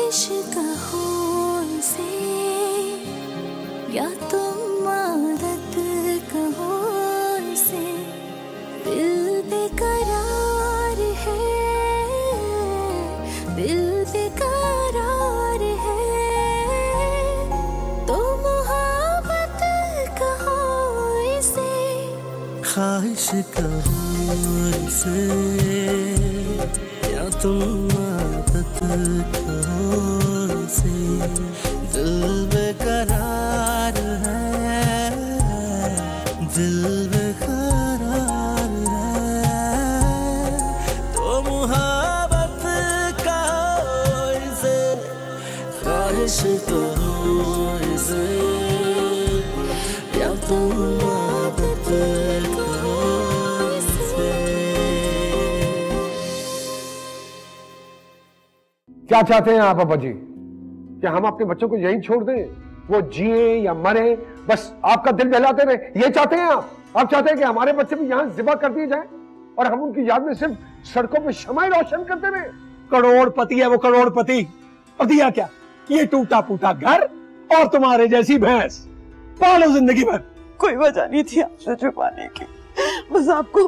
ख्वाहिश कहो इसे या तुम आदत कहो इसे, दिल बेकरार है, दिल बेकरार है, तो मोहब्बत कहो इसे, ख्वाहिश कहो इसे या तुम आदत कहो इसे, दिल बेकरार है, दिल बेकरार है, तो मोहब्बत कहो इसे, ख्वाहिश कहो इसे या तुम आदत कहो इसे। क्या चाहते हैं आप अब्बा जी? क्या हम अपने बच्चों को यहीं छोड़ दें, वो जिए या मरे, बस आपका दिल बहलाते रहे, ये चाहते हैं आप? आप चाहते हैं कि हमारे बच्चे भी यहाँ जिबा कर दिए जाएं और हम उनकी याद में सिर्फ सड़कों पे शमाएं रोशन करते रहे? करोड़पति है वो, करोड़पति। और दिया क्या? ये टूटा फूटा घर और तुम्हारे जैसी भैंस। पालो जिंदगी भर। कोई वजह नहीं थी आपसे छुपाने की, बस आपको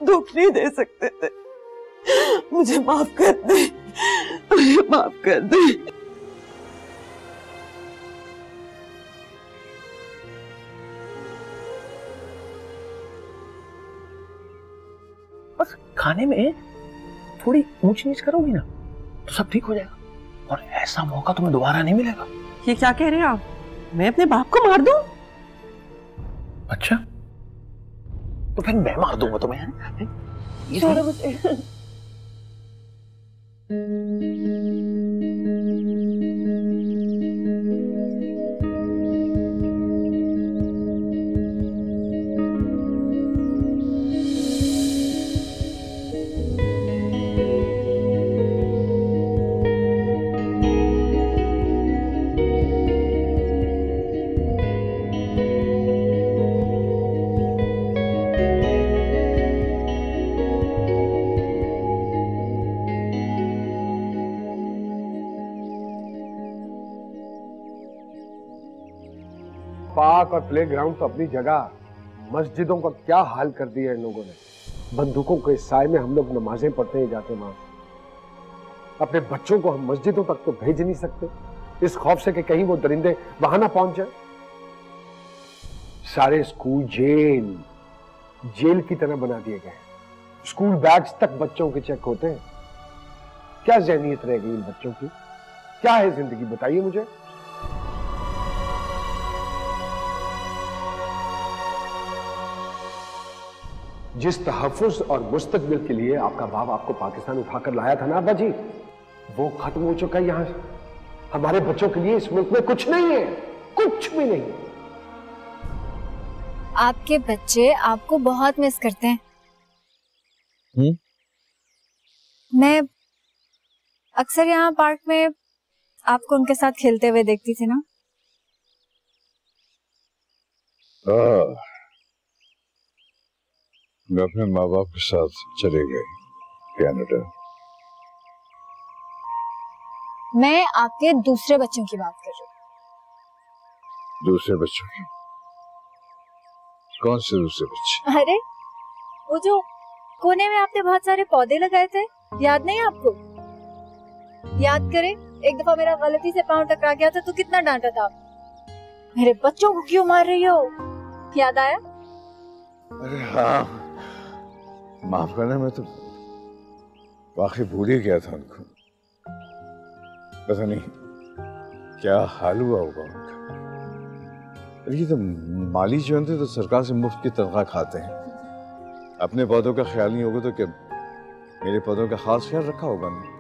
दुख नहीं दे सकते थे। मुझे माफ कर दे, मुझे माफ कर दे। बस खाने में थोड़ी ऊंच नीच करोगी ना तो सब ठीक हो जाएगा, और ऐसा मौका तुम्हें दोबारा नहीं मिलेगा। ये क्या कह रहे हैं आप? मैं अपने बाप को मार दूं? अच्छा, तो फिर मैं मार दूंगा तुम्हें। पार्क और प्लेग्राउंड तो अपनी जगह, मस्जिदों का क्या हाल कर दिया इन लोगों ने। बंदूकों के साए में हम लोग नमाजें पढ़ते ही जाते वहां। अपने बच्चों को हम मस्जिदों तक तो भेज नहीं सकते, इस खौफ से कि कहीं वो दरिंदे वहां ना पहुंच जाए। सारे स्कूल जेल की तरह बना दिए गए। स्कूल बैग्स तक बच्चों के चेक होते हैं। क्या ज़हनियत रह गई इन बच्चों की? क्या है जिंदगी, बताइए मुझे। जिस तहफ़्फ़ुज़ और मुस्तक़बिल के लिए आपका बाप आपको पाकिस्तान उठाकर लाया था ना अब्बा जी, वो खत्म हो चुका है। यहां हमारे बच्चों के लिए इस मुल्क में कुछ नहीं है, कुछ भी नहीं। आपके बच्चे आपको बहुत मिस करते हैं। मैं अक्सर यहाँ पार्क में आपको उनके साथ खेलते हुए देखती थी ना। मैं अपने माँ बाप के साथ चले गए कनाडा। मैं आपके दूसरे बच्चों की बात कर रही हूँ। दूसरे बच्चों की? कौन से दूसरे बच्चे? अरे वो जो कोने में आपने बहुत सारे पौधे लगाए थे, याद नहीं आपको? याद करें, एक दफा मेरा गलती से पांव टकरा गया था तो कितना डांटा था आप। मेरे बच्चों को क्यों मार रही हो? याद आया? अरे हाँ, माफ करना, मैं तो वाकई भूल ही गया था उनको। पता नहीं क्या हाल हुआ होगा उनका। ये तो माली जो थे तो सरकार से मुफ्त की तनख्वाह खाते हैं। अपने पौधों का ख्याल नहीं होगा तो क्या मेरे पौधों का खास ख्याल रखा होगा नहीं?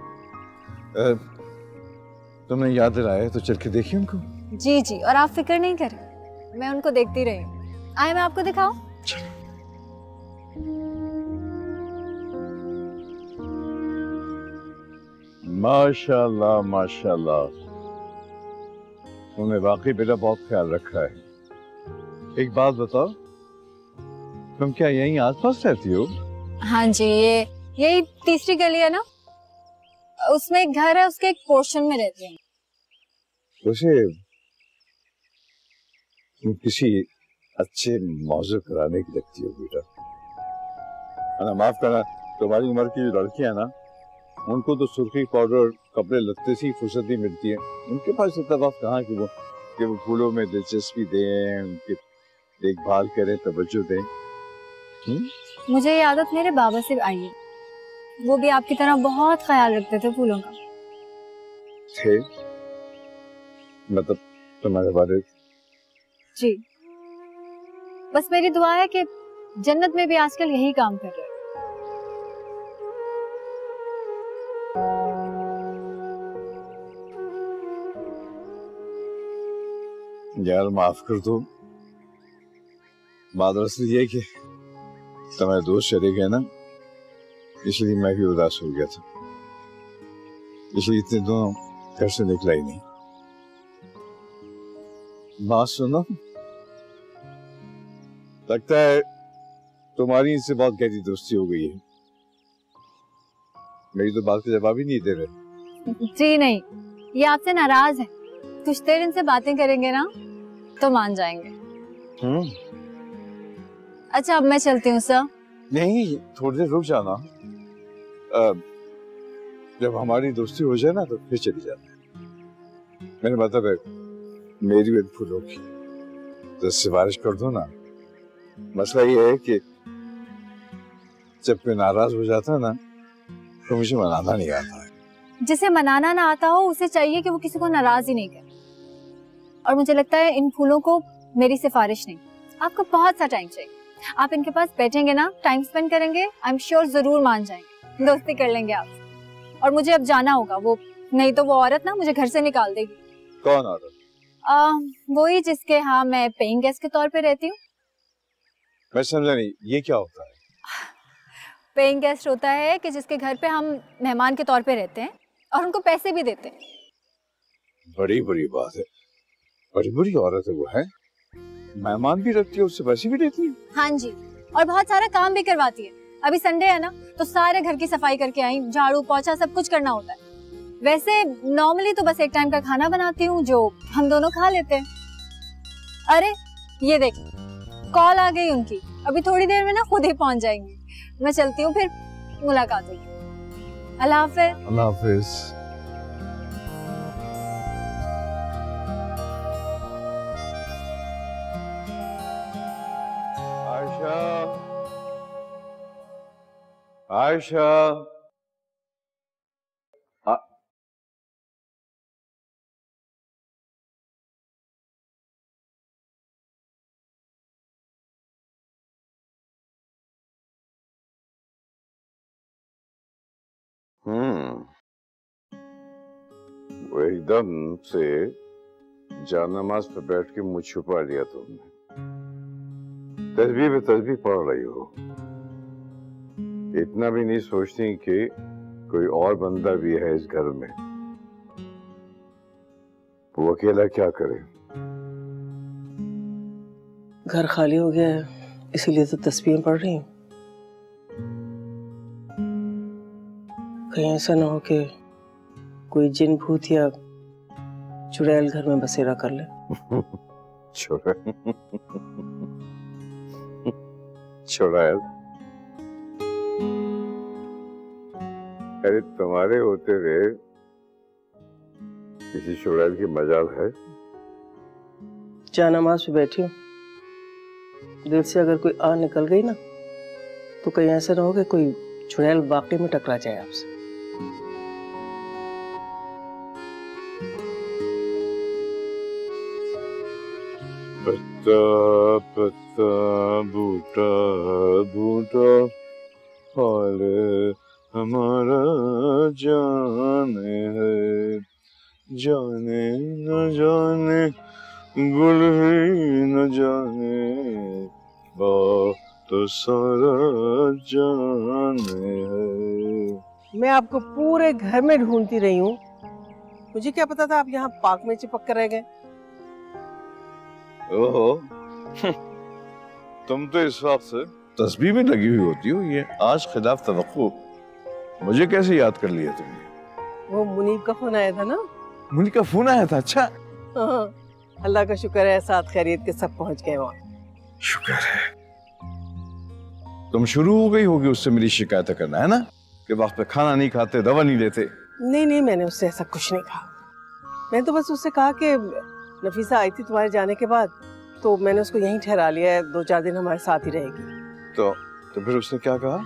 तुमने याद दिलाया तो चल के देखिए उनको। जी जी, और आप फिक्र नहीं करें, मैं उनको देखती रही हूँ। आए मैं आपको दिखाऊं? चलो। माशाल्लाह माशाल्लाह, तुमने वाकई मेरा बहुत ख्याल रखा है। एक बात बताओ, तुम क्या यहीं आसपास रहती हो? हाँ जी, यही तीसरी गली है ना। उसमें एक घर है, उसके एक पोर्शन में रहती हूँ। वैसे तुम किसी अच्छे मौजू कराने की लगती हो बेटा। ना माफ करना, तुम्हारी उम्र की जो लड़कियां ना, उनको तो सुर्खी पाउडर कपड़े लगते से ही फुर्सत नहीं मिलती है। उनके पास इतना वक्त कहाँ कि वो फूलों में दिलचस्पी दें, उनकी देखभाल करें, तवज्जो दें। मुझे ये आदत मेरे बाबा से आई है। वो भी आपकी तरह बहुत ख्याल रखते थे फूलों का। थे? मतलब तुम्हारे बारे? जी, बस मेरी दुआ है कि जन्नत में भी आजकल यही काम कर रहे हैं। यार माफ कर दो, बात असल ये कि तुम्हारे दोस्त चले गए ना, इसलिए मैं भी उदास हो गया था, इसलिए इतने दिनों घर से निकला ही नहीं। बात सुनो, लगता है तुम्हारी इनसे बहुत गहरी दोस्ती हो गई है। मेरी तो बात का जवाब ही नहीं दे रहे। जी नहीं, ये आपसे नाराज है। कुछ देर इनसे बातें करेंगे ना तो मान जाएंगे। अच्छा अब मैं चलती हूँ सर। नहीं, थोड़ी देर रुक जाना। जब हमारी दोस्ती हो जाए ना तो फिर चली जाना। मेरा मतलब है मेरी वे फूलों की तो सिफारिश कर दो ना। मसला ये है कि जब कोई नाराज हो जाता है ना तो मुझे मनाना नहीं आता है। जिसे मनाना ना आता हो उसे चाहिए कि वो किसी को नाराज ही नहीं करे। और मुझे लगता है इन फूलों को मेरी सिफारिश नहीं, आपको बहुत सा टाइम चाहिए। आप इनके पास बैठेंगे ना, टाइम स्पेंड करेंगे, आई एम श्योर जरूर मान जाएंगे, दोस्ती कर लेंगे आप। और मुझे अब जाना होगा, वो नहीं तो वो औरत ना मुझे घर से निकाल देगी। कौन औरत? वही जिसके यहाँ मैं पेइंग गेस्ट के तौर पे रहती हूँ। मैं समझा नहीं, ये क्या होता है? पेइंग गेस्ट होता है कि जिसके घर पे हम मेहमान के तौर पे रहते हैं और उनको पैसे भी देते हैं। बड़ी बड़ी बात है, बड़ी बड़ी औरत है वो, है मेहमान भी रखती है, उससे पैसे भी देती है। हाँ जी, और बहुत सारा काम भी करवाती है। अभी संडे है ना तो सारे घर की सफाई करके आई, झाड़ू पोछा सब कुछ करना होता है। वैसे नॉर्मली तो बस एक टाइम का खाना बनाती हूँ जो हम दोनों खा लेते हैं। अरे ये देख, कॉल आ गई उनकी, अभी थोड़ी देर में ना खुद ही पहुंच जाएंगी। मैं चलती हूँ, फिर मुलाकात होगी। अल्लाह हाफिज। अल्लाह हाफिज। आयशा, वो एकदम से जानमाज पे बैठ के मुंह छुपा लिया तुमने। तस्बीह पे तस्बीह पढ़ रही हो, इतना भी नहीं सोचती कि कोई और बंदा भी है इस घर में। वो अकेला क्या करे? घर खाली हो गया है, इसीलिए तो तस्बीह पढ़ रही हूँ। कहीं ऐसा ना हो कि कोई जिन भूत या चुड़ैल घर में बसेरा कर ले। चुड़ैल? अरे तुम्हारे होते हुए किसी चुड़ैल की मजाल है? जानमाज पे बैठी हूँ, दिल से अगर कोई आ निकल गई ना तो कहीं ऐसा ना हो कि कोई चुड़ैल वाकई में टकरा जाए आपसे। पत्ता पत्ता बूटा बूटा हाल हमारा जाने है, जाने न जाने गुल ही न जाने तो सारा जाने है। मैं आपको पूरे घर में ढूंढती रही हूँ, मुझे क्या पता था आप यहाँ पार्क में चिपक कर रह गए। ओहो, तुम तो इस वक्त से तस्बीह में लगी हुई होती हो, ये आज खिलाफ तवक्को मुझे कैसे याद कर लिया तुमने? वो मुनीब का फोन आया था ना? मुनीब का फोन आया था? अच्छा। हाँ, अल्लाह का शुक्र है साथ खैरियत के सब पहुंच गए वहाँ। शुक्र है। तुम शुरू हो गई होगी उससे मेरी शिकायत करना, है ना, कि वक्त पे खाना नहीं खाते, दवा नहीं लेते। नहीं, मैंने उससे ऐसा कुछ नहीं कहा। मैंने तो बस उससे कहा कि नफीसा आई थी तुम्हारे जाने के बाद, तो मैंने उसको यहीं ठहरा लिया है, 2-4 दिन हमारे साथ ही रहेगी। तो फिर उसने क्या कहा?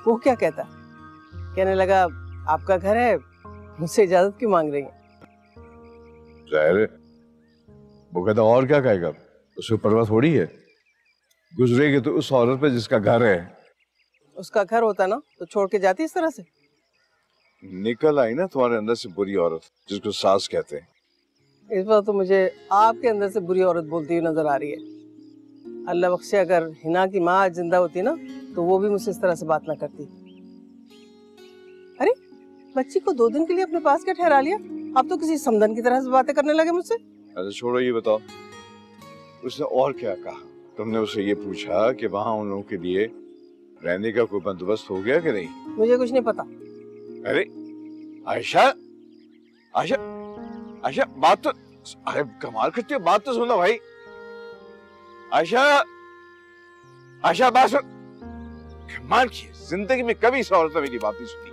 वो क्या कहता, कहने लगा आपका घर है, मुझसे इजाजत क्यों मांग रही है? जाहिर है वो कहता और क्या कहेगा, उसको परवाह थोड़ी है। गुजरेगी तो उस औरत पे जिसका घर है। उसका घर होता ना तो छोड़ के जाती इस तरह से? निकल आई ना तुम्हारे अंदर से बुरी औरत, जिसको सास कहते हैं। इस बार तो मुझे आपके अंदर से बुरी औरत बोलती हुई नजर आ रही है। अल्लाह बख्शे अगर हिना की माँ जिंदा होती ना तो वो भी मुझसे इस तरह से बात ना करती। अरे बच्ची को 2 दिन के लिए अपने पास क्या ठहरा लिया? आप तो किसी समधन की तरह से बातें करने लगे मुझसे। अच्छा छोड़ो, ये बताओ उसने और क्या कहा? तुमने उसे ये पूछा कि वहाँ उन लोगों के लिए रहने का कोई बंदोबस्त हो गया कि नहीं? मुझे कुछ नहीं पता। अरे आयशा, आयशा, आयशा बात तो, अरे कमाल करती हो, बात तो सुनो भाई। आयशा, आयशा बात सुन। कमाल की जिंदगी में कभी इस औरत ने मेरी बात नहीं सुनी।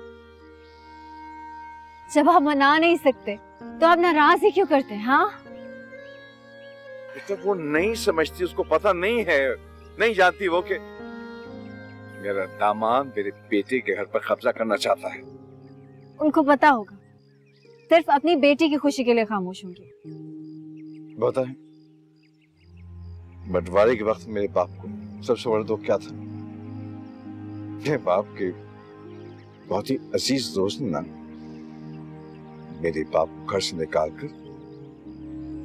जब आप मना नहीं सकते तो आप नाराज ही क्यों करते हैं? हाँ तो वो नहीं समझती, उसको पता नहीं है, नहीं जानती वो कि मेरा दामाद मेरे बेटे के घर पर कब्जा करना चाहता है। उनको पता होगा, सिर्फ अपनी बेटी की खुशी के लिए खामोश होंगे। बता है, बंटवारे के वक्त मेरे बाप को सबसे बड़ा दुख क्या था? मेरे बाप के बहुत ही अजीज दोस्त ने ना मेरे बाप को घर से निकालकर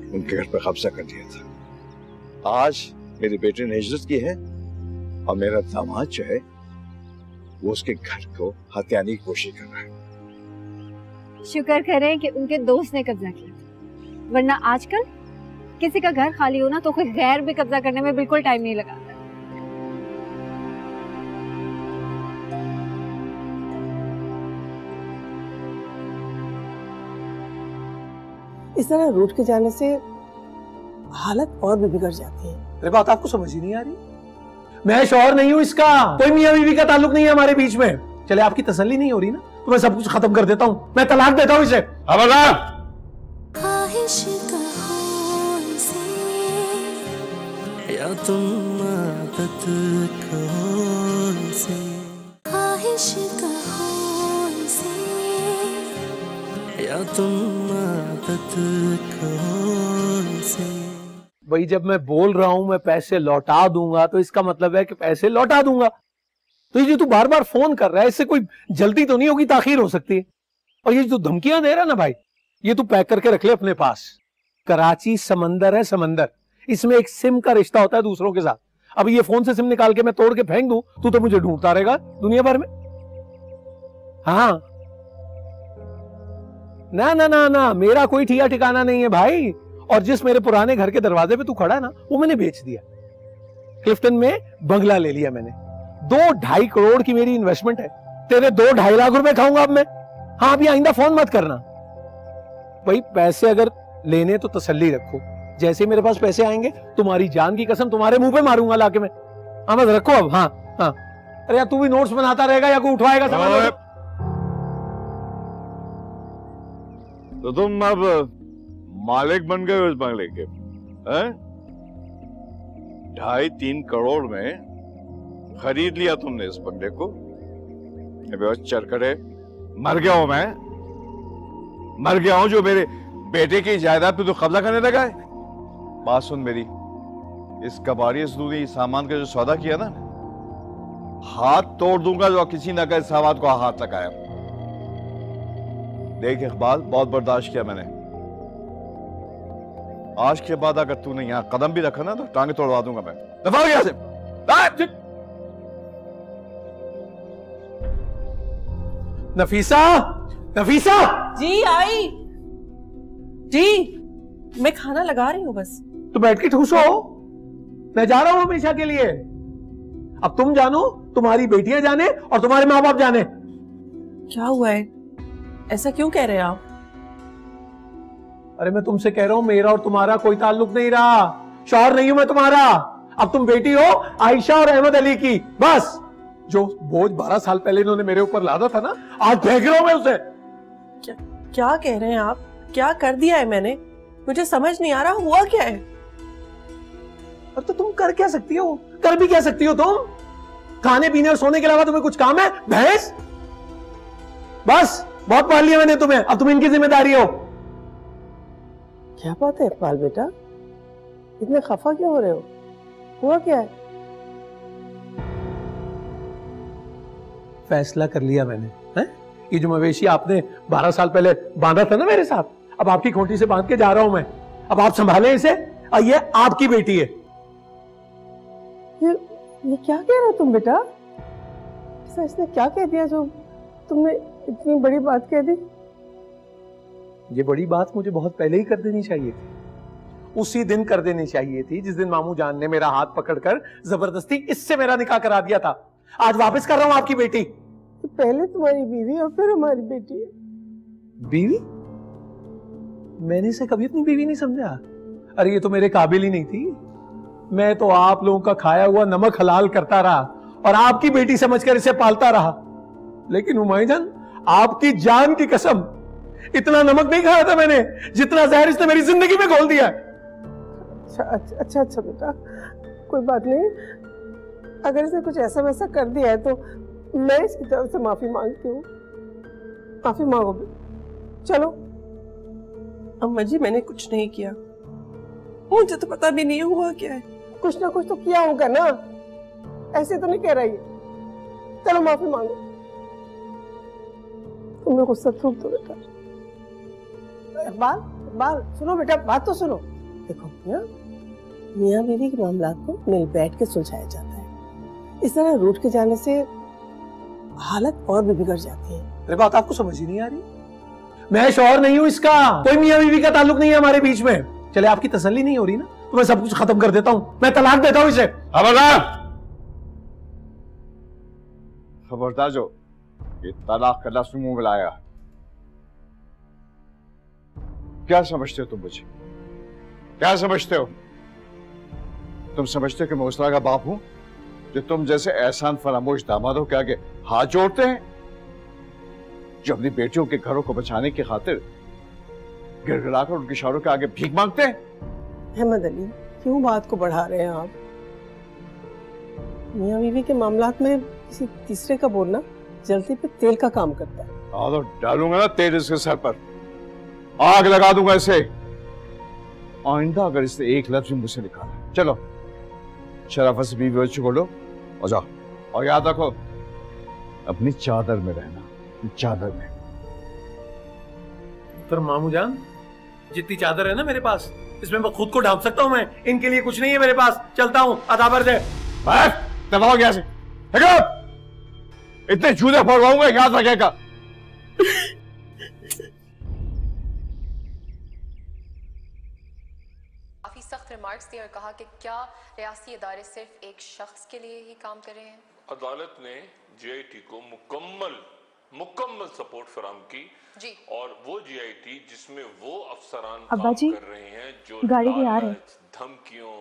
उनके घर पर कब्जा कर दिया था। आज मेरे बेटे ने हिजरत की है और मेरा दामाद जो है वो उसके घर को हत्याने की कोशिश कर रहा है। शुक्र करें कि उनके दोस्त ने कब्जा किया था, वरना आजकल किसी का घर खाली हो ना तो कोई गैर भी कब्जा करने में बिल्कुल टाइम नहीं लगाता। इस तरह रूठ के जाने से हालत और भी बिगड़ जाती है। अरे बात आपको समझ ही नहीं आ रही? मैं शौहर नहीं हूं इसका, कोई मियां बीवी का ताल्लुक नहीं है हमारे बीच में। चले आपकी तसल्ली नहीं हो रही ना तो मैं सब कुछ खत्म कर देता हूं, मैं तलाक देता हूं इसे। खबरदार! ख्वाहिश कहो इसे या तुम आदत कहो इसे, ख्वाहिश कहो इसे या तुम आदत कहो इसे। भाई जब मैं बोल रहा हूं मैं पैसे लौटा दूंगा तो इसका मतलब है कि पैसे लौटा दूंगा। तो ये जो तू बार बार फोन कर रहा है इससे कोई जल्दी तो नहीं होगी, ताखीर हो सकती है। और ये जो धमकियां दे रहा है ना भाई, ये तू पैक करके रख ले अपने पास। कराची समंदर है, समंदर, इसमें एक सिम का रिश्ता होता है दूसरों के साथ। अब ये फोन से सिम निकाल के मैं तोड़ के फेंक दूं तू तो मुझे ढूंढता रहेगा दुनिया भर में। हाँ ना ना ना ना, मेरा कोई ठिया ठिकाना नहीं है भाई। और जिस मेरे पुराने घर के दरवाजे पे तू खड़ा है ना वो मैंने बेच दिया। क्लिफ्टन में बंगला ले लिया मैंने, 2-2.5 करोड़ की मेरी इन्वेस्टमेंट है। तेरे 2-2.5 लाख रुपए खाऊंगा अब मैं। हाँ अभी आइंदा फोन मत करना भाई। पैसे अगर लेने तो तसल्ली रखो, जैसे मेरे पास पैसे आएंगे तुम्हारी जान की कसम तुम्हारे मुंह पे मारूंगा लाके मैं। हाँ बस रखो अब। हाँ हाँ, अरे यार तू भी नोट्स बनाता रहेगा या कोई उठवाएगा सामान? तो तुम अब मालिक बन गए उस बंगले के, हैं? 2.5-3 करोड़ में खरीद लिया तुमने इस बंगले को। चरकड़े मर गया हूं मैं, मर गया हूं जो मेरे बेटे की जायदाद पे तो कब्जा करने लगा है। बात सुन मेरी, इस कबाड़ी ने सामान का जो सौदा किया ना, हाथ तोड़ दूंगा जो किसी न का सामान को हाथ लगाया। देख इकबाल, बहुत बर्दाश्त किया मैंने, आज के बाद अगर तूने यहां कदम भी रखा ना तो टांगे तोड़वा दूंगा मैं। दफा हो यहाँ से। नफीसा, नफीसा जी आई जी, मैं खाना लगा रही हूँ बस। तो बैठ के ठूसो, मैं जा रहा हूं हमेशा के लिए। अब तुम जानो, तुम्हारी बेटियां जाने और तुम्हारे माँ बाप जाने। क्या हुआ है? ऐसा क्यों कह रहे हैं आप? अरे मैं तुमसे कह रहा हूं, मेरा और तुम्हारा कोई ताल्लुक नहीं रहा। शौहर नहीं हूं मैं तुम्हारा। अब तुम बेटी हो आयशा और अहमद अली की। बस जो बोझ 12 साल पहले इन्होंने मेरे ऊपर लादा था ना, आज फेंक रहा हूं मैं उसे। क्या कह रहे हैं आप? क्या कर दिया है मैंने? मुझे समझ नहीं आ रहा, हुआ क्या है? और तो तुम कर क्या सकती हो? कर भी क्या सकती हो तुम? खाने पीने और सोने के अलावा तुम्हें कुछ काम है? भैंस। बस बहुत पाल लिया मैंने तुम्हें, अब तुम इनकी जिम्मेदारी हो। क्या बात है इकबाल बेटा, इतने खफा क्यों हो रहे हो? हुआ क्या है? फैसला कर लिया मैंने है? ये जो मवेशी आपने 12 साल पहले बांधा था ना मेरे साथ, अब आपकी खोटी से बांध के जा रहा हूं मैं। अब आप संभालें इसे, और ये आपकी बेटी है। ये क्या कह रहे हो तुम बेटा? ऐसा इसने क्या कह दिया जो तुमने इतनी बड़ी बात कह दी? ये बड़ी बात मुझे बहुत पहले ही कर देनी चाहिए थी। उसी दिन कर देनी चाहिए थी जिस दिन मामू जान ने मेरा हाथ पकड़कर जबरदस्ती इससे मेरा निकाह करा दिया था। आज वापस कर रहा हूं आपकी बेटी। तो पहले तुम्हारी बीवी और फिर हमारी बेटी है। बीवी? मैंने इसे कभी अपनी बीवी नहीं समझा। अरे ये तो मेरे काबिल ही नहीं थी। मैं तो आप लोगों का खाया हुआ नमक हलाल करता रहा और आपकी बेटी समझकर इसे पालता रहा। लेकिन हुमायूं जान, आपकी जान की कसम, इतना नमक नहीं खाया था मैंने जितना जहर इसने मेरी जिंदगी में घोल दिया। अच्छा बेटा, कोई बात नहीं। अगर इसने कुछ ऐसा वैसा कर दिया है तो मैं इसकी तरफ से माफी मांगती हूँ। माफी मांगो। चलो। अम्मा जी, मैंने कुछ नहीं किया, मुझे तो पता भी नहीं हुआ क्या है। कुछ ना कुछ तो किया होगा ना, ऐसे तो नहीं कह रही है। चलो माफी मांगो। तुम लोग गुस्सा थूक दो बेटा। इकबाल सुनो बेटा, बात तो सुनो। देखो मियाँ बीवी के मामला को मिल बैठ के सुलझाया जाता है। इस तरह रूठ के जाने से हालत और भी बिगड़ जाती है। अरे बात आपको समझ ही नहीं आ रही? मैं शौहर नहीं हूं इसका, कोई मियाँ बीवी का ताल्लुक नहीं है हमारे बीच में। चले आपकी तसल्ली नहीं हो रही ना, तो मैं सब कुछ खत्म कर देता हूं, मैं तलाक देता हूं इसे। खबरदार जो ये तलाक का लफ्ज़ मुंह में लाया। क्या समझते हो तुम मुझे? क्या समझते हो? तुम समझते हो कि मैं उस तरह का बाप हूं जो तुम जैसे एहसान फरामोश दामादों के आगे हाथ जोड़ते हैं, जो अपनी बेटियों के घरों को बचाने की खातिर गिड़गिड़ाकर उनके इशारों के आगे भीख मांगते हैं? अहमद अली, क्यों बात को बढ़ा रहे हैं आप? मियाँ बीवी के मामलात में किसी तीसरे का बोलना जलती पे तेल का काम करता है। तो डालूंगा ना तेल इसके सर पर, आग लगा दूंगा इसे। आइंदा अगर इसने एक लफ्ज मुझसे निकाला, चलो शराफत से बीवी बच्चों को लो और जाओ। और याद रखो, अपनी चादर में रहना, चादर में। पर मामू जान, जितनी चादर है ना मेरे पास, इसमें मैं खुद को ढांप सकता हूं। मैं इनके लिए कुछ नहीं है मेरे पास। चलता हूं अदाबर से। दबाओ गया से। इतने जूते फोड़वाऊंगा, याद रखेगा। काफी सख्त रिमार्क्स दिए और कहा कि क्या रियासती इदारे सिर्फ एक शख्स के लिए ही काम कर रहे हैं? अदालत ने जीआईटी को मुकम्मल सपोर्ट फराहम की जी, और वो जीआईटी जिसमें वो अफसरान काम कर रहे हैं जो गाड़ी भी आ रहे हैं, धमकियों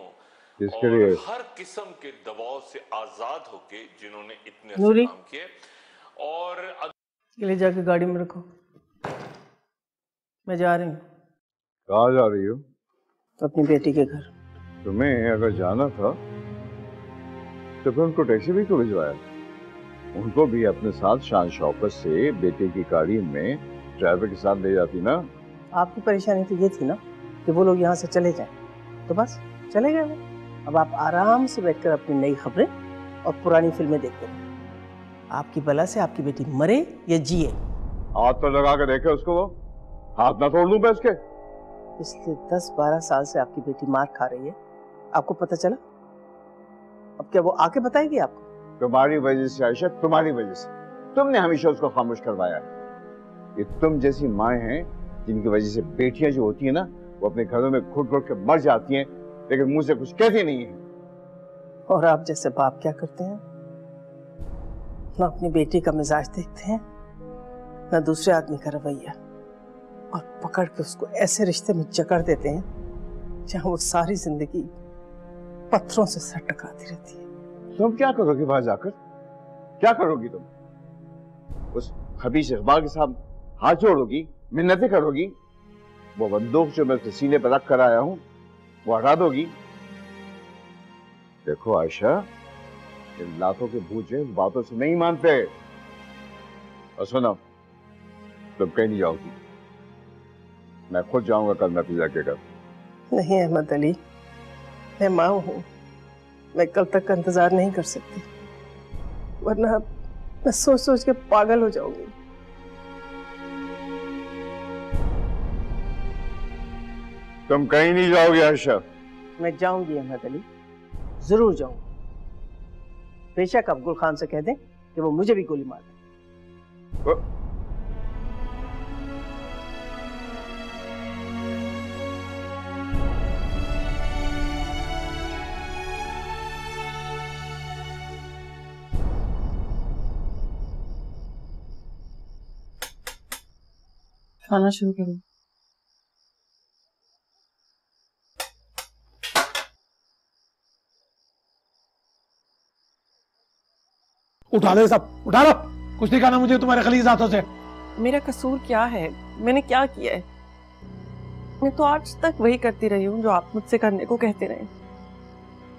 इसके लिए हर किस्म के दबाव से आजाद होके जिन्होंने इतने अच्छे काम किए। और ले जाके गाड़ी में रखो, मैं जा रही हूँ। कहाँ जा रही हो? अपनी बेटी के घर। तुम्हें अगर जाना था तो फिर उनको टैक्सी भी क्यों भिजवाया? उनको भी अपने साथ शान शौकत से बेटे की गाड़ी में ड्राइवर के साथ ले जाती ना। आपकी परेशानी तो ये थी ना कि वो लोग यहाँ से चले जाएं, तो बस चले गए वो। अब आप आराम से बैठकर अपनी नई खबरें और पुरानी फिल्में देखते रहे। आपकी बला से आपकी बेटी मरे या जिए। हाथ तो लगा के देखे उसको, वो हाथ ना तोड़ दूं मैं इसके। पिछले 10-12 साल से आपकी बेटी मार खा रही है, आपको पता चला? अब क्या वो आके बताएगी आपको? तुम्हारी वजह से आयशा, तुम्हारी वजह से। तुमने हमेशा उसको खामोश करवाया है। ये तुम जैसी माएँ हैं जिनकी वजह से बेटियां जो होती है ना, वो अपने घरों में घुट घुट के मर जाती हैं, लेकिन मुंह से कुछ कहती नहीं है। और आप जैसे बाप क्या करते हैं? ना अपनी बेटी का मिजाज देखते हैं, ना दूसरे आदमी का रवैया, और पकड़ के उसको ऐसे रिश्ते में जकड़ देते हैं जहां वो सारी जिंदगी पत्थरों से सर टकराती रहती है। तुम क्या करोगी वहां जाकर? क्या करोगी तुम? उस खबीस इकबाल के साथ हाथ जोड़ोगी, मिन्नतें करोगी? वो बंदूक जो मैं सीने पर रख कर आया हूं वो हटा दोगी? देखो आयशा, इन लातों के बूझे बातों से नहीं मानते। और सुनो, तुम कहीं नहीं जाओगी, मैं खुद जाऊंगा कल नतीजा के घर। नहीं अहमद अली, मैं माँ हूँ, मैं कल तक का इंतजार नहीं कर सकती, वरना मैं सोच सोच के पागल हो जाऊंगी। तुम कहीं नहीं जाओगे आयशा। मैं जाऊंगी अहमद अली, जरूर जाऊंगी। बेशक आप गुल खान से कह दें कि वो मुझे भी गोली मार दे। खाना शुरू करो। उठा ले सब, उठा लो। कुछ नहीं खाना मुझे तुम्हारे खलीज हाथों से। मेरा कसूर क्या है? मैंने क्या किया है? मैं तो आज तक वही करती रही हूँ जो आप मुझसे करने को कहते रहे।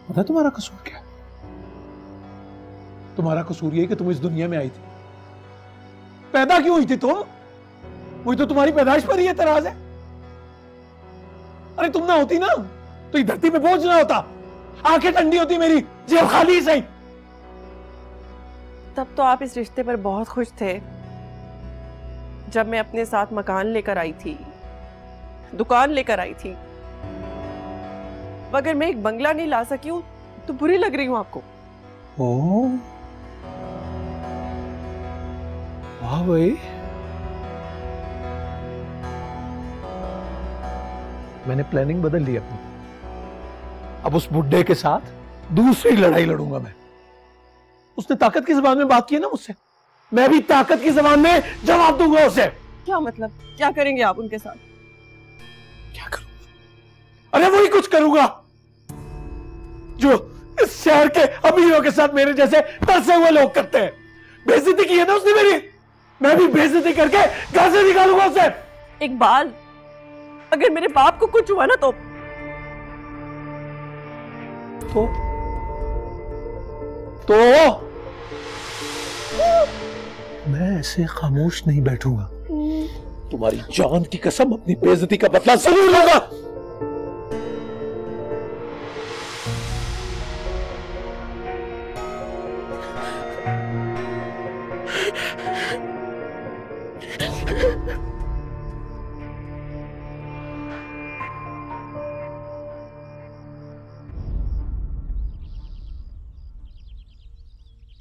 पता तुम्हारा कसूर क्या? तुम्हारा कसूर ये कि तुम इस दुनिया में आई थी। पैदा क्यों हुई थी तुम? वही तो तुम्हारी पैदाइश पर ही एतराज है। अरे तुम ना होती ना तो ये धरती पे बोझ ना होता, आंखें ठंडी होती मेरी, जेब खाली सही। तब तो आप इस रिश्ते पर बहुत खुश थे जब मैं अपने साथ मकान लेकर आई थी, दुकान लेकर आई थी। अगर मैं एक बंगला नहीं ला सकी हूं तो बुरी लग रही हूं आपको? ओह वाह भाई, मैंने प्लानिंग बदल ली अपनी। अब उस बुड्ढे के साथ दूसरी लड़ाई लड़ूंगा मैं। उसने ताकत की जबान में बात की है ना मुझसे, मैं भी ताकत की जबान में जवाब दूंगा उसे। क्या मतलब? क्या करेंगे आप उनके साथ? क्या करूंगा? अरे वही कुछ करूंगा जो इस शहर के अमीरों के साथ मेरे जैसे तरसे हुए लोग करते हैं। बेइज्जती की है ना उसने मेरी, मैं भी बेइज्जती करके घर से निकालूंगा उसे। इकबाल, अगर मेरे बाप को कुछ हुआ ना तो मैं ऐसे खामोश नहीं बैठूंगा। तुम्हारी जान की कसम, अपनी बेइज्जती का बदला जरूर लूंगा।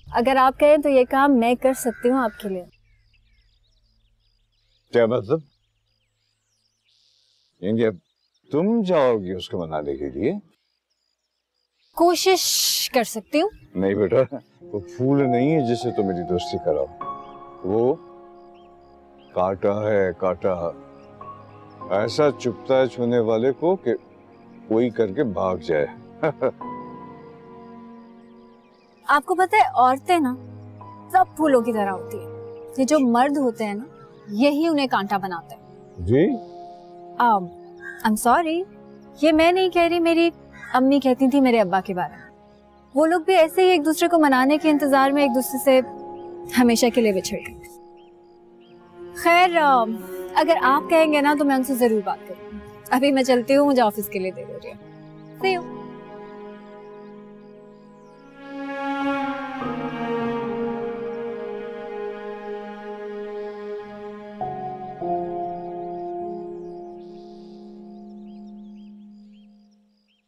अगर आप कहें तो ये काम मैं कर सकती हूँ आपके लिए। क्या मतलब? ये तुम जाओगी उसको मनाने के लिए? कोशिश कर सकती हूँ। नहीं बेटा, वो फूल नहीं है जिससे तुम मेरी दोस्ती कराओ, वो कांटा है, कांटा। ऐसा चुभता है छूने वाले को कि कोई करके भाग जाए। आपको पता है, औरतें ना सब फूलों की तरह होती है। ये जो मर्द होते हैं ना, यही उन्हें कांटा बनाते हैं। जी? आई एम सॉरी, ये मैं नहीं कह रही, मेरी अम्मी कहती थी मेरे अब्बा के बारे में। वो लोग भी ऐसे ही एक दूसरे को मनाने के इंतजार में एक दूसरे से हमेशा के लिए बिछड़ गए। खैर, अगर आप कहेंगे ना तो मैं उनसे जरूर बात करूंगी। अभी मैं चलती हूँ, मुझे ऑफिस के लिए देर हो रही है। See you.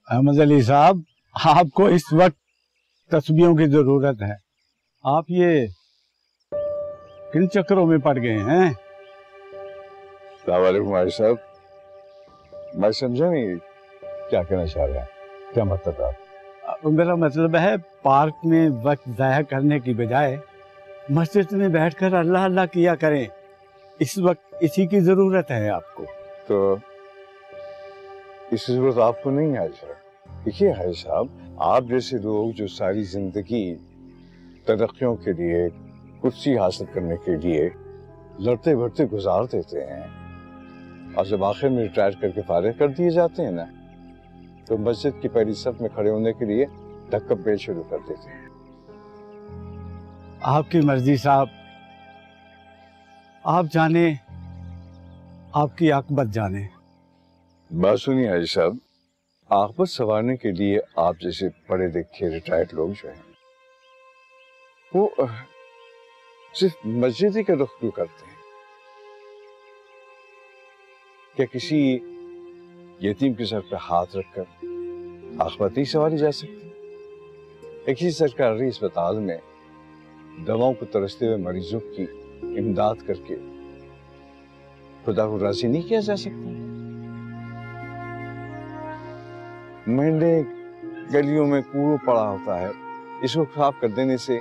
अहमद अली साहब, आपको इस वक्त तस्बीहों की जरूरत है। आप ये किन चक्करों में पड़ गए हैं? भाई साहब, मैं समझा नहीं क्या कहना चाह रहे हैं। क्या मतलब आप? मेरा मतलब है पार्क में वक्त जाया करने की बजाय मस्जिद में बैठकर अल्लाह अल्लाह किया करें। इस वक्त इसी की जरूरत है आपको। तो इसकी जरूरत आपको नहीं है हाजी। देखिए हाजी साहब, आप जैसे लोग जो सारी जिंदगी तरक्कियों के लिए, कुर्सी हासिल करने के लिए लड़ते भड़ते गुजार देते हैं, और जब आखिर में रिटायर करके फारिग कर दिए जाते हैं ना, तो मस्जिद की पहली सफ में खड़े होने के लिए धक्का बेल शुरू कर देते हैं। आपकी मर्जी साहब, आप जाने, आपकी आकबत जाने। बात सुनिए हाजी साहब, आकबत संवारने के लिए आप जैसे पढ़े लिखे रिटायर्ड लोग जो हैं, वो सिर्फ मस्जिद ही का रुख क्यों करते हैं? क्या किसी यतीम के सर पर हाथ रखकर आखिरत नहीं संवारी जा सकती? या किसी सरकारी अस्पताल में दवाओं को तरसते हुए मरीजों की इमदाद करके खुदा को राजी नहीं किया जा सकता? महल्ले गलियों में कूड़ा पड़ा होता है, इसको साफ कर देने से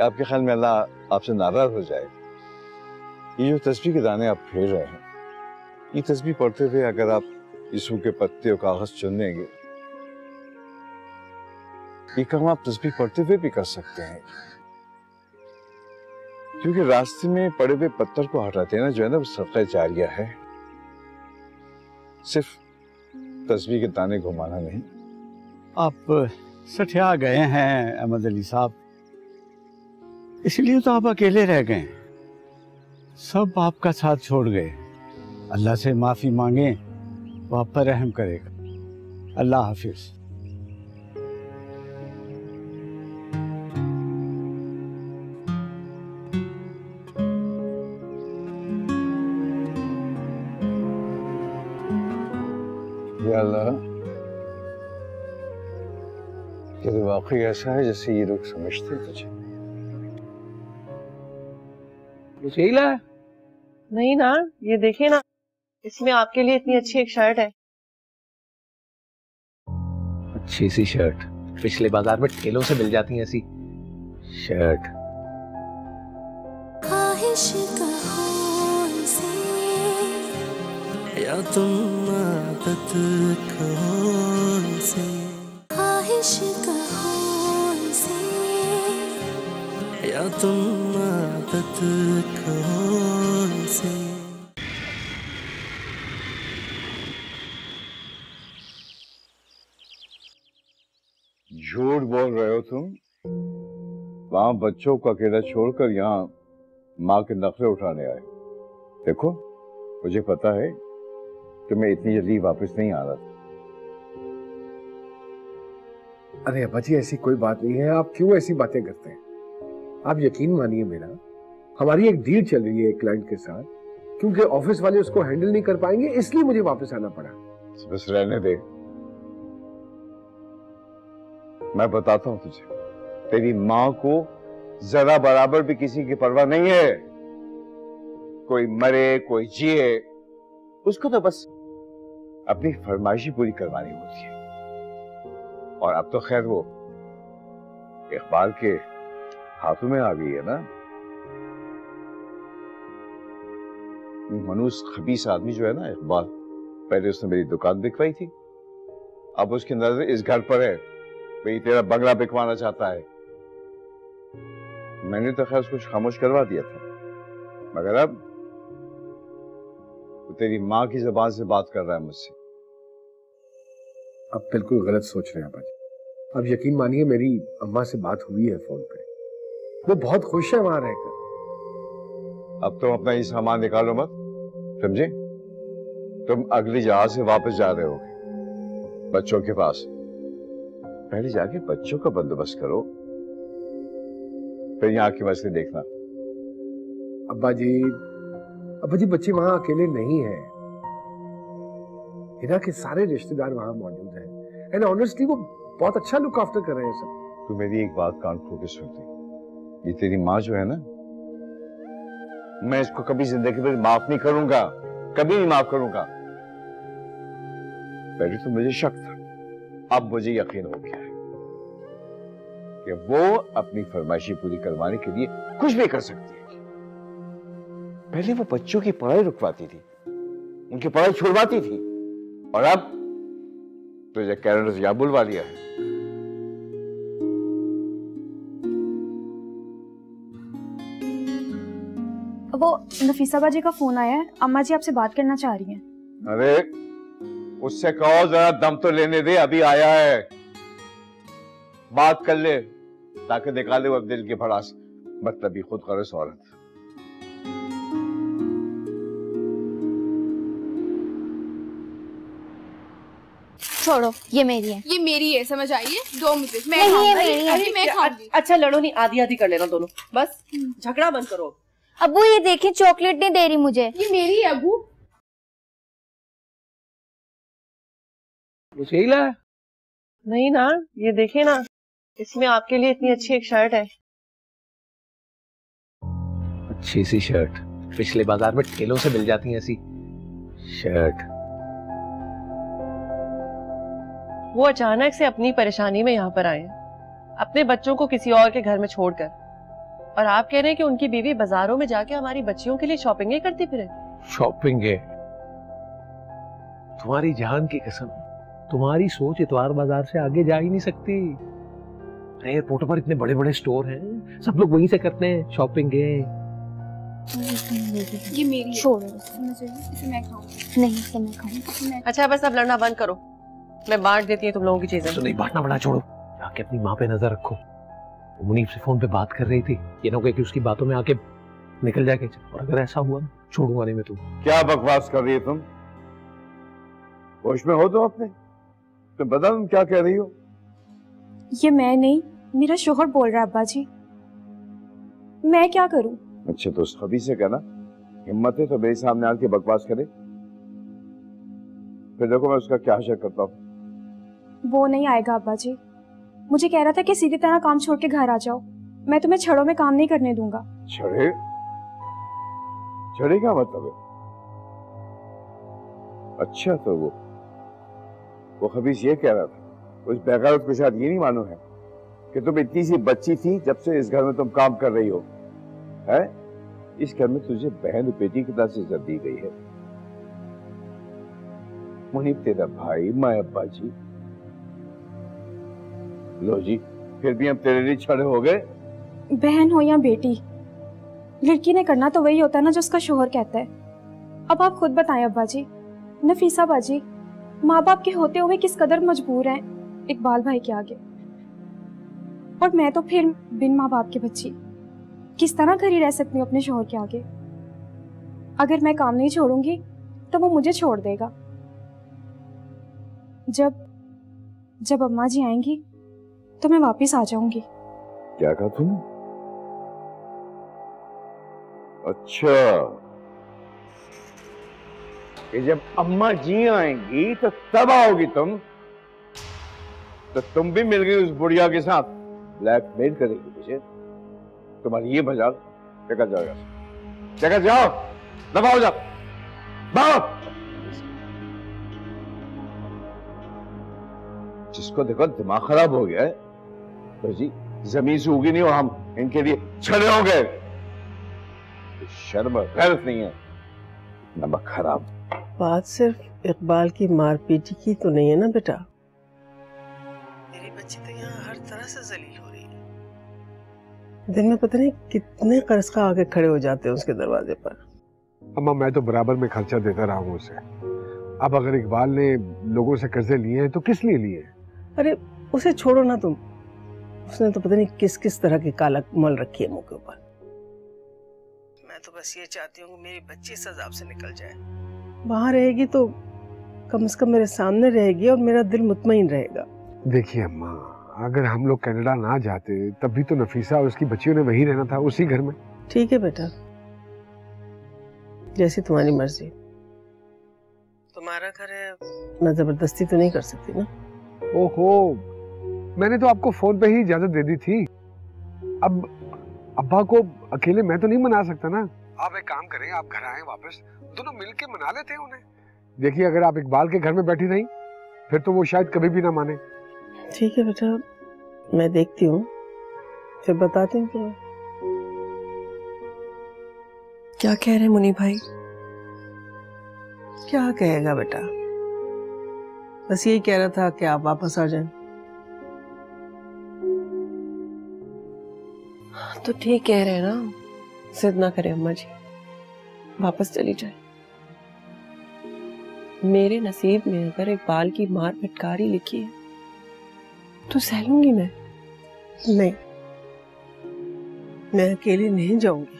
आपके ख्याल में अल्लाह आपसे नाराज हो जाए? ये जो तस्बीह के दाने आप फेर रहे हैं, ये तस्बीह पढ़ते हुए अगर आप यीशु के पत्ते और कागज चुन लेंगे, ये काम आप तस्बीह पढ़ते हुए भी कर सकते हैं। क्योंकि रास्ते में पड़े हुए पत्थर को हटा देना जो है ना, वो सदका जारिया है, सिर्फ तस्बीह के दाने घुमाना नहीं। आप सठिया गए हैं अहमद अली साहब, इसलिए तो आप अकेले रह गए। सब आपका साथ छोड़ गए। अल्लाह से माफी मांगे, वो आप पर रहम करेगा। अल्लाह हाफिज। या अल्लाह, ये तो वाकई ऐसा है जैसे ये लोग समझते हैं तुझे। यही ला? नहीं ना, ये देखिए ना, इसमें आपके लिए इतनी अच्छी एक शर्ट है। अच्छी सी शर्ट पिछले बाजार में ठेलों से मिल जाती है ऐसी शर्ट। ख्वाहिश कहो इसे या तुम आदत कहो इसे, ख्वाहिश कहो इसे या तुम आदत कहो इसे। झूठ बोल रहे हो तुम। वहां बच्चों को अकेला छोड़कर यहाँ माँ के नखरे उठाने आए। देखो, मुझे पता है कि मैं इतनी जल्दी वापस नहीं आ रहा था। अरे अब्बा जी, ऐसी कोई बात नहीं है, आप क्यों ऐसी बातें करते हैं? आप यकीन मानिए मेरा, हमारी एक डील चल रही है एक क्लाइंट के साथ, क्योंकि ऑफिस वाले उसको हैंडल नहीं कर पाएंगे, इसलिए मुझे वापस आना पड़ा। बस रहने दे, मैं बताता हूं तुझे, तेरी माँ को जरा बराबर भी किसी की परवाह नहीं है। कोई मरे कोई जिए, उसको तो बस अपनी फरमाइशी पूरी करवानी होती है। और अब तो खैर वो इकबाल के हाथों में आ गई है ना। मनूस खबीस आदमी जो है ना इकबाल, पहले उसने मेरी दुकान बिकवाई थी, अब उसकी नजर इस घर पर है, भाई तेरा बंगला बिकवाना चाहता है। मैंने तो खैर उसको खामोश करवा दिया था, मगर अब तो तेरी माँ की जुबान से बात कर रहा है मुझसे। अब बिल्कुल गलत सोच रहे हैं अब्बा जी। अब यकीन मानिए, मेरी अम्मा से बात हुई है फोन पे, वो बहुत खुश है वहां रहकर। अब तुम अपना ये सामान निकालो मत, समझे? तुम अगली जहाज से वापस जा रहे होगे बच्चों के पास। पहले जाके बच्चों का बंदोबस्त करो, फिर यहाँ की मसले देखना। अब्बा जी बच्चे वहां अकेले नहीं हैं। हिना के सारे रिश्तेदार वहां मौजूद हैं, एंड ऑनेस्टली वो बहुत अच्छा लुक आफ्टर कर रहे हैं सब। तू मेरी एक बात कान खोल के सुन ले, ये तेरी माँ जो है ना, मैं इसको कभी जिंदगी में माफ नहीं करूंगा, कभी नहीं माफ करूंगा। पहले तो मुझे शक था, अब मुझे यकीन हो गया है कि वो अपनी फरमाइशी पूरी करवाने के लिए कुछ भी कर सकती है। पहले वो बच्चों की पढ़ाई रुकवाती थी, उनकी पढ़ाई छुड़वाती थी, और अब तुझे कनाडा से यहाँ बुलवा लिया है। वो नफीसा बाजी का फोन आया है, अम्मा जी आपसे बात करना चाह रही हैं। अरे उससे कहो जरा दम तो लेने दे, अभी आया है, बात कर ले ताकि निकाले वो दिल की भड़ास, मतलब ही खुद गरज औरत। छोड़ो, ये मेरी है। ये मेरी है, समझ आइए। दो मुझे, मैं नहीं, ये खाऊंगी। मेरी है। अरे मैं खाऊंगी। अच्छा लड़ो नहीं, आधी आधी कर लेना दोनों, बस झगड़ा बंद करो। अब्बू ये देखिए, चॉकलेट नहीं दे रही मुझे। ये मेरी है अब्बू। मुझे ही लाया? नहीं ना, ये देखिए ना, इसमें आपके लिए इतनी अच्छी एक शर्ट है। अच्छी सी शर्ट, पिछले बाजार में ठेलों से मिल जाती है ऐसी शर्ट। वो अचानक से अपनी परेशानी में यहाँ पर आए हैं, अपने बच्चों को किसी और के घर में छोड़कर, और आप कह रहे हैं कि उनकी बीवी बाजारों में जाके हमारी बच्चियों के लिए शॉपिंग ही करती फिरे। शॉपिंग है? तुम्हारी जान की कसम, तुम्हारी सोच इतवार बाजार से आगे जा ही नहीं सकती। एयरपोर्ट पर इतने बड़े बड़े स्टोर हैं, सब लोग वहीं से करते हैं शॉपिंग है। ये मेरी छोड़ो, इसे मैं खाऊंगी। नहीं इसे मैं खाऊंगी। अच्छा बस अब लड़ना बंद करो, मैं बांट देती हूँ तुम लोगों की चीजें। तो नहीं बांटना बड़ा, छोड़ो, जाके अपनी माँ पे नजर रखो। मुनीब से फोन पे बात कर रही थी, ये ना हो कि उसकी बातों में आके निकल जाए, और अगर ऐसा हुआ छोड़ूंगा नहीं मैं तुम्हें। क्या बकवास कर रही है तुम? होश में हो तुम अपने? तुम बता तुम क्या कह रही हो? ये मैं नहीं, मेरा शोहर बोल रहा है अब्बा जी। मैं क्या करूं? अच्छा तो उस खबीस से कहना हिम्मत है तो मेरे सामने आके बकवास करे, फिर देखो मैं उसका क्या हशर करता हूँ। वो नहीं आएगा अब्बा जी, मुझे कह रहा था कि सीधी तरह काम छोड़ के घर आ जाओ, मैं तुम्हें छड़ों में काम नहीं करने दूंगा। छड़े? छड़े क्या मतलब है? अच्छा तो वो खबीस ये कह रहा था, उस बेगैरत को शायद ये नहीं मालूम है कि तुम इतनी सी बच्ची थी जब से इस घर में तुम काम कर रही हो, है? इस घर में तुझे बहन और बेटी की तरह से इज्जत दी गई है। मुनीब तेरा भाई, मैं अब्बा जी, लो जी, फिर भी हम तेरे लिए छड़े हो गए। बहन हो या बेटी, लड़की ने करना तो वही होता है ना जो उसका शोहर कहता है। अब आप खुद बताएं अब्बा जी, नफीसा बाजी माँ बाप के होते हुए किस कदर मजबूर हैं इकबाल भाई के आगे, और मैं तो फिर बिन माँ बाप के बच्ची किस तरह खड़ी रह सकती हूँ अपने शोहर के आगे। अगर मैं काम नहीं छोड़ूंगी तो वो मुझे छोड़ देगा। जब अम्मा जी आएंगी तो मैं वापस आ जाऊंगी। क्या कहा तूने? अच्छा, कि जब अम्मा जी आएंगी तो तब आओगी तुम? तो तुम भी मिल गई उस बुढ़िया के साथ, ब्लैकमेल करेगी मुझे? तुम्हारी ये मजाक? जगह जाओ, जगह जाओ, दबा हो जाओ, बाप। जिसको देखो दिमाग खराब हो गया है, तो जी जमीन से उगी नहीं हो, हम इनके लिए छड़े हो गए। शर्म गैरत नहीं है, नमक खराब। बात सिर्फ इकबाल की मारपीटी की तो नहीं है ना बेटा, मेरी बच्ची तो यहाँ हर तरह से जलील हो रही है। दिन में पता नहीं कितने कर्ज का आगे खड़े हो जाते हैं उसके दरवाजे पर। अम्मा मैं तो बराबर में खर्चा देता रहा हूँ उसे। अब अगर इकबाल ने लोगों से कर्जे लिए हैं तो किस लिए लिए? अरे उसे छोड़ो ना तुम, उसने तो पता नहीं किस किस तरह की काला मल रखी है मुंह के ऊपर। मैं तो बस ये चाहती हूँ कि मेरी बच्ची इस अजाब से निकल जाए। वहां रहेगी तो कम से कम मेरे सामने रहेगी और मेरा दिल मुतमईन रहेगा। देखिए अम्मा, अगर हम लोग कनाडा ना जाते तब भी तो नफीसा और उसकी बच्चियों ने वहीं रहना था, उसी घर में। ठीक है बेटा, जैसी तुम्हारी मर्जी। तुम्हारा घर है, मैं जबरदस्ती तो नहीं कर सकती ना। ओहो, मैंने तो आपको फोन पे ही इजाजत दे दी थी। अब अब्बा को अकेले मैं तो नहीं मना सकता ना। आप एक काम करें, आप घर आए वापस, दोनों मिलके मना लेते हैं उन्हें। देखिए अगर आप इकबाल के घर में बैठी रही फिर तो वो शायद कभी भी ना माने। ठीक है बेटा, मैं देखती हूँ, फिर बताती हूँ तुम्हें। क्या कह रहे मुनी भाई? क्या कहेगा बेटा? बस यही कह रहा था कि आप वापस आ जाएं। तो ठीक कह रहे हैं ना, जिद ना करें अम्मा जी, वापस चली जाए। मेरे नसीब में अगर इकबाल की मार फटकारी लिखी है तो सह लूंगी मैं। नहीं, मैं अकेली नहीं जाऊंगी,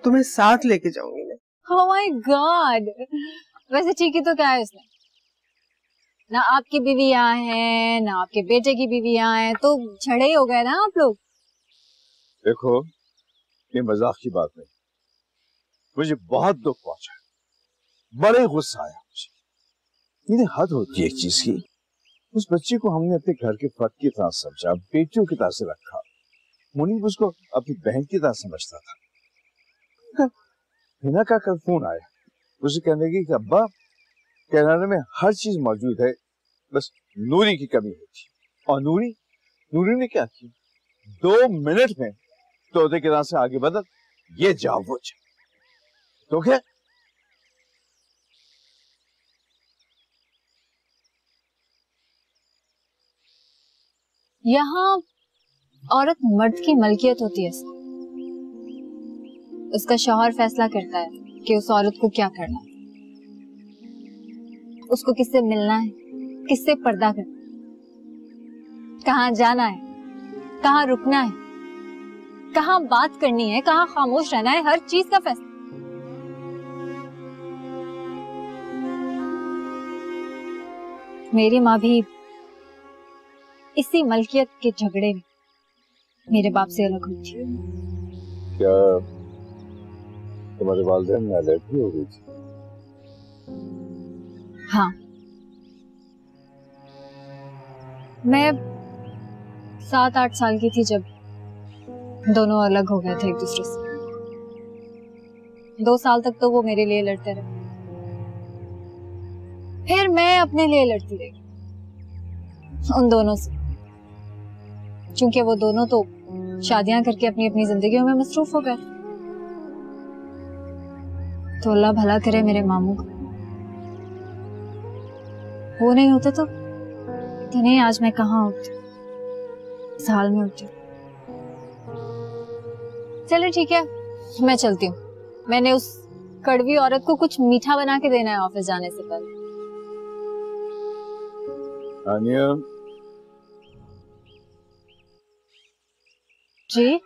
तुम्हें साथ लेके जाऊंगी मैं। Oh my God! वैसे ठीक ही तो क्या है इसमें? ना आपकी बीवी यहाँ है, ना आपके बेटे की बीवी यहाँ है, तो झड़े ही हो गए ना आप लोग। देखो, ये मजाक की बात नहीं, मुझे बहुत दुख पहुंचा, बड़े गुस्सा आया मुझे। इन्हें हद होती है एक चीज की। उस बच्चे को हमने अपने घर के फर्द की तरह समझा, बेटियों की तरह से रखा। मुनीब उसको अपनी बहन की तरह समझता था। हिना का कल फोन आया, उसे कहने लगी कि अब्बा, कनाडा में हर चीज मौजूद है, बस नूरी की कमी होती। और नूरी ने क्या किया? 2 मिनट में तोते की तरह से आगे बदल, ये जाओ वो जाओ। तो क्या यहाँ औरत मर्द की मलकियत होती है। उसका शौहर फैसला करता है कि उस औरत को क्या करना है, उसको किससे मिलना है, किससे पर्दा करना है, कहाँ जाना है, कहाँ रुकना है, कहाँ बात करनी है, कहाँ खामोश रहना है, हर चीज का फैसला। मेरी माँ भी इसी मलकियत के झगड़े में मेरे बाप से अलग हुई थी। क्या तुम्हारे वालिदैन में अलग हो गई थी? हाँ, मैं 7-8 साल की थी जब दोनों अलग हो गए थे एक दूसरे से। 2 साल तक तो वो मेरे लिए लड़ते रहे, फिर मैं अपने लिए लड़ती रही उन दोनों से, क्योंकि वो दोनों तो शादियां करके अपनी अपनी जिंदगियों में मसरूफ हो गए। तो अल्लाह भला करे मेरे मामू को, वो नहीं होते तो नहीं आज मैं कहाँ होती, इस हाल में होती। चलो ठीक है, मैं चलती हूँ। मैंने उस कड़वी औरत को कुछ मीठा बना के देना है ऑफिस जाने से पहले। आनिया जी,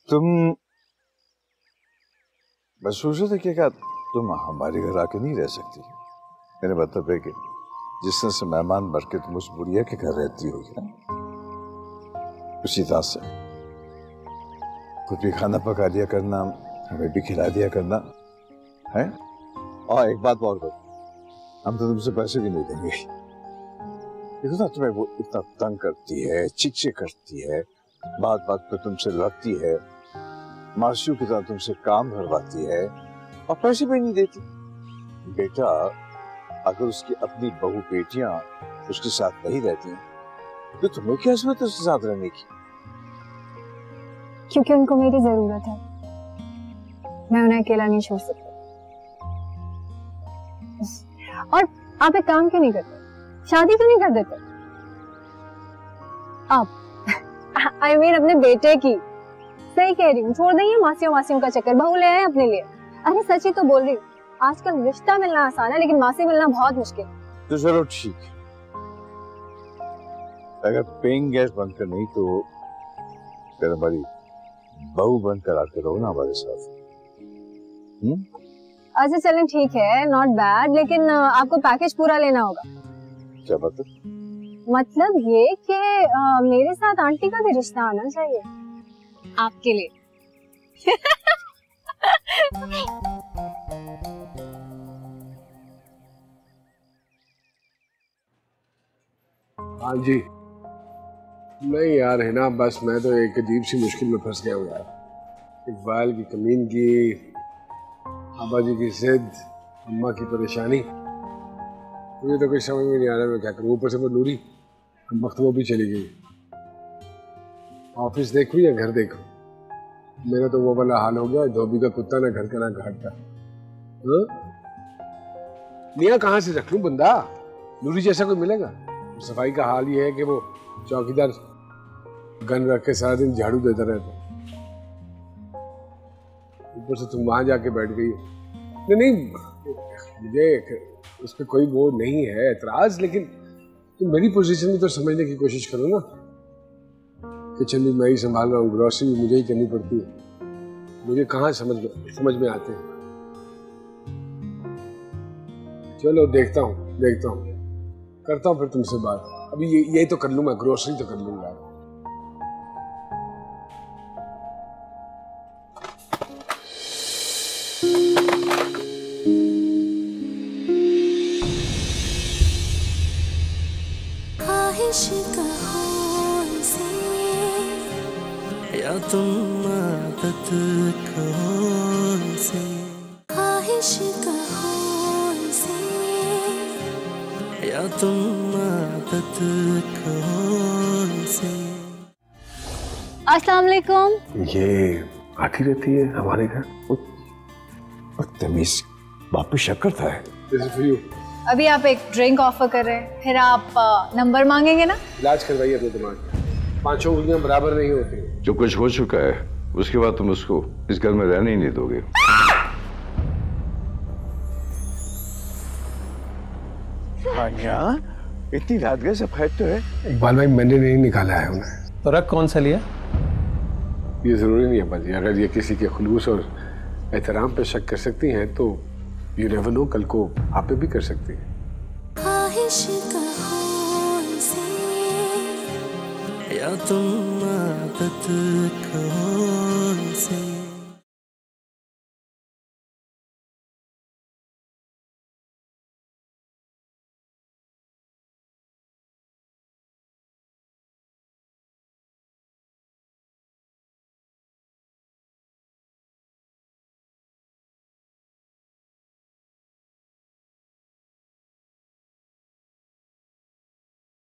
तुम बस सोच रहे थे कि क्या तुम हमारे घर आके नहीं रह सकती? मेरा मतलब है कि जिस तरह से मेहमान भर के तुम उस बुढ़िया के घर रहती होगी ना, उसी तरह से खुद भी खाना पका दिया करना, हमें भी खिला दिया करना है। और एक बात और करो, हम तो तुमसे पैसे भी नहीं देंगे। देखो ना, तुम्हें वो इतना तंग करती है, चिक करती है, बात बात पे तुमसे लड़ती है, मासियों की तरह तुमसे काम भरवाती है और पैसे भी नहीं देती। बेटा, अगर उसकी अपनी बहू बेटियां उसके साथ नहीं रहती तो तुम्हें क्या जरूरत है उसके साथ रहने की? क्योंकि उनको मेरी जरूरत है, मैं उन्हें अकेला नहीं छोड़ सकती। और आप एक काम क्यों नहीं करते, शादी क्यों नहीं कर देते आप? I mean, अपने बेटे की। सही कह रही हूँ, छोड़ देंगे मासियों का चक्कर, बहू ले आए अपने लिए। अरे सच ही तो बोल रही हूँ, आजकल रिश्ता मिलना आसान है लेकिन मासी मिलना बहुत मुश्किल। तो चलो ठीक है, अगर पेइंग गैस बनकर नहीं तो फिर हमारी बहू बनकर आकर रहो ना हमारे साथ। अच्छा चलें ठीक है, नॉट बैड, लेकिन आपको पैकेज पूरा लेना होगा। क्या मतलब? मतलब ये कि मेरे साथ आंटी का भी रिश्ता आना चाहिए आपके लिए। हाँ जी। नहीं यार है ना, बस मैं तो एक अजीब सी मुश्किल में फंस गया हूँ यार। इकबाल की कमीनगी, अब्बा जी की जिद, अम्मा की परेशानी, मुझे तो कुछ समझ में नहीं आ रहा मैं क्या करूँ। ऊपर से वो नूरी वक्त वो भी चली गई। ऑफिस देखूँ या घर देखूँ? मेरा तो वो वाला हाल हो गया, धोबी का कुत्ता ना घर का ना घाट का। मियाँ कहाँ से रख लूं बंदा, नूरी जैसा कोई मिलेगा? सफाई का हाल ये है कि वो चौकीदार गन रख के सारा दिन झाड़ू देता रहता, ऊपर से तुम वहां जाके बैठ गई। नहीं, मुझे उस पर कोई वो नहीं है एतराज, लेकिन तुम मेरी पोजीशन में तो समझने की कोशिश करो ना। किचन भी मैं ही संभाल रहा हूँ, ग्रोसरी भी मुझे ही करनी पड़ती है, मुझे कहाँ समझ में आते हैं। चलो देखता हूँ करता हूँ फिर तुमसे बात। अभी यही तो कर लूँ, मैं ग्रोसरी तो कर लूँगा। या तुम आदत कहो से, ख्वाहिश कहो से, या तुम आदत कहो से। अस्सलाम वालेकुम। ये आती रहती है हमारे घर, तमीज बाप पे शक करता है। अभी आप एक ड्रिंक ऑफर कर रहे हैं, फिर आप नंबर मांगेंगे ना? इलाज करवाइए अपने दिमाग का, पांचों उंगलियां बराबर नहीं होती। जो कुछ हो चुका है उसके बाद तुम उसको इस घर में रहने ही नहीं दोगे। इतनी रात गए सब खैर तो है? इकबाल भाई मैंने नहीं निकाला है उन्हें। तो रख कौन सा लिया? ये जरूरी नहीं है बाजी, अगर ये किसी के खुलूस और एहतराम पे शक कर सकती हैं तो यू नेवर नो, कल को आप पे भी कर सकती हैं। ख्वाहिश कहो से, या तुम आदत कहो से।